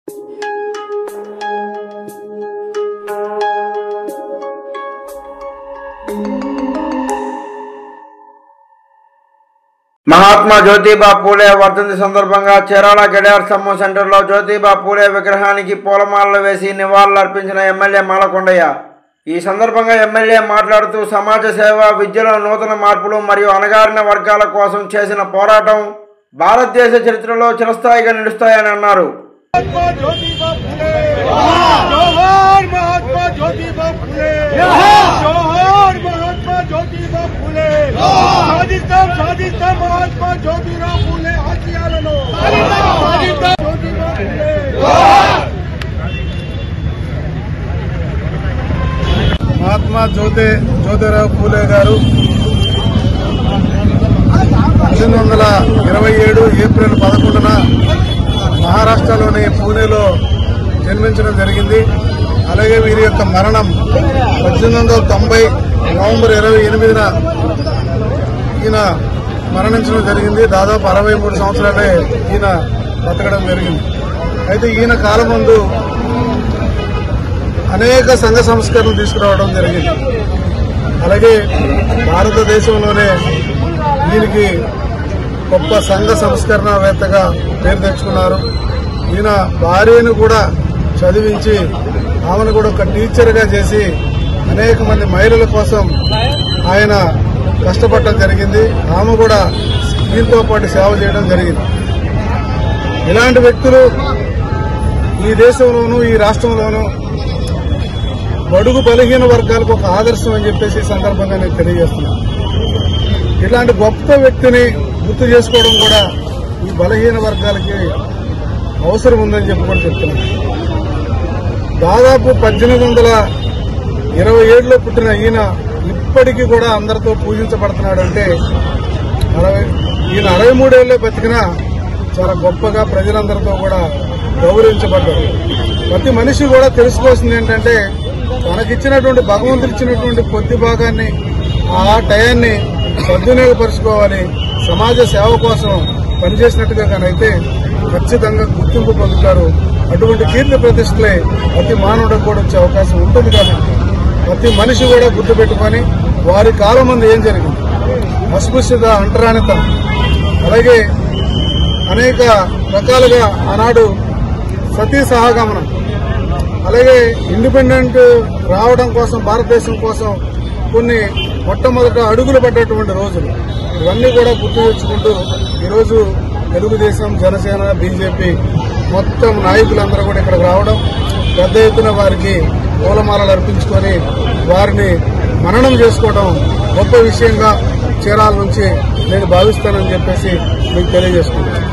महात्मा ज्योतिबा फूले वर्धंति संदर्भंगा चेराला गडियार समूह सेंटर लो ज्योतिबा फूले विग्रहानिकी पूलमालలు వేసి నివాళులు అర్పించిన ఎమ్మెల్యే మాలకొండయ్య ఈ సందర్భంగా ఎమ్మెల్యే మాట్లాడుతూ సమాజ సేవ విద్యలో నూతన మార్పులు మరియు అణగారిన వర్గాల కోసం చేసిన పోరాటం భారతదేశ చరిత్రలో చిరస్థాయిగా నిలుస్తాయని అన్నారు। महात्मा ज्योतिराव फूले गारू 1827 ఏప్రిల్ 11న మహారాష్ట్రలోని పూణేలో జన్మించడం జరిగింది। అలాగే వీరి యొక్క మరణం 1890 నవంబర్ 28న ఈయన మరణించడం జరిగింది। దాదాపు 63 సంవత్సరాలే ఈయన బతకడం జరిగింది। అయితే ఈయన కాలం ముందు అనేక సంఘ సంస్కరణలు తీసుకురావడం జరిగింది। అలాగే భారతదేశంలోనే దీనికి గొప్ప సంఘ సంస్కరణవేత్తగా పేరు తెచ్చుకున్నారు। ఈయన భార్యను కూడా చదివించి ఆమెను కూడా ఒక టీచర్గా చేసి అనేక మంది మహిళల కోసం ఆయన కష్టపడటం జరిగింది। ఆమె కూడా దీంతో పాటు సేవ చేయడం జరిగింది। ఇలాంటి వ్యక్తులు ఈ దేశంలోనూ ఈ రాష్ట్రంలోనూ బడుగు బలహీన వర్గాలకు ఒక ఆదర్శం అని చెప్పేసి ఈ సందర్భంగా నేను తెలియజేస్తున్నాను। ఇలాంటి గొప్ప వ్యక్తిని గుర్తు చేసుకోవడం కూడా ఈ బలహీన వర్గాలకి అవసరం ఉందని చెప్పి కూడా చెప్తున్నాను। దాదాపు 1827లో పుట్టిన ఈయన ఇప్పటికీ కూడా అందరితో పూజించబడుతున్నాడు అంటే ఈయన 63 ఏళ్లే బతికినా చాలా గొప్పగా ప్రజలందరితో కూడా గౌరవించబడ్డారు। ప్రతి మనిషి కూడా తెలుసుకోవాల్సింది ఏంటంటే తనకిచ్చినటువంటి భగవంతుడు ఇచ్చినటువంటి కొద్ది భాగాన్ని ఆ టయాన్ని సద్వినియోగపరుచుకోవాలి। సమాజ సేవ కోసం పనిచేసినట్టుగా కానైతే ఖచ్చితంగా గుర్తింపు పొందుతారు। అటువంటి కీర్తి ప్రతిష్టలే ప్రతి మానవుడికి కూడా వచ్చే అవకాశం ఉంటుంది కాబట్టి ప్రతి మనిషి కూడా గుర్తుపెట్టుకొని వారి కాలం ముందు ఏం జరిగింది, అస్పృశ్యత, అంటరానితనం, అలాగే అనేక రకాలుగా ఆనాడు సతీ సహగమనం, అలాగే ఇండిపెండెంట్ రావడం కోసం భారతదేశం కోసం కొన్ని మొట్టమొదట అడుగులు పడ్డటువంటి రోజులు ఇవన్నీ కూడా గుర్తు తెచ్చుకుంటూ ఈరోజు తెలుగుదేశం, జనసేన, బీజేపీ మొత్తం నాయకులందరూ కూడా ఇక్కడికి రావడం, పెద్ద ఎత్తున వారికి పూలమాలలు అర్పించుకొని వారిని మననం చేసుకోవడం గొప్ప విషయంగా చీరాల నుంచి నేను భావిస్తానని చెప్పేసి మీకు తెలియజేసుకుంటున్నాను।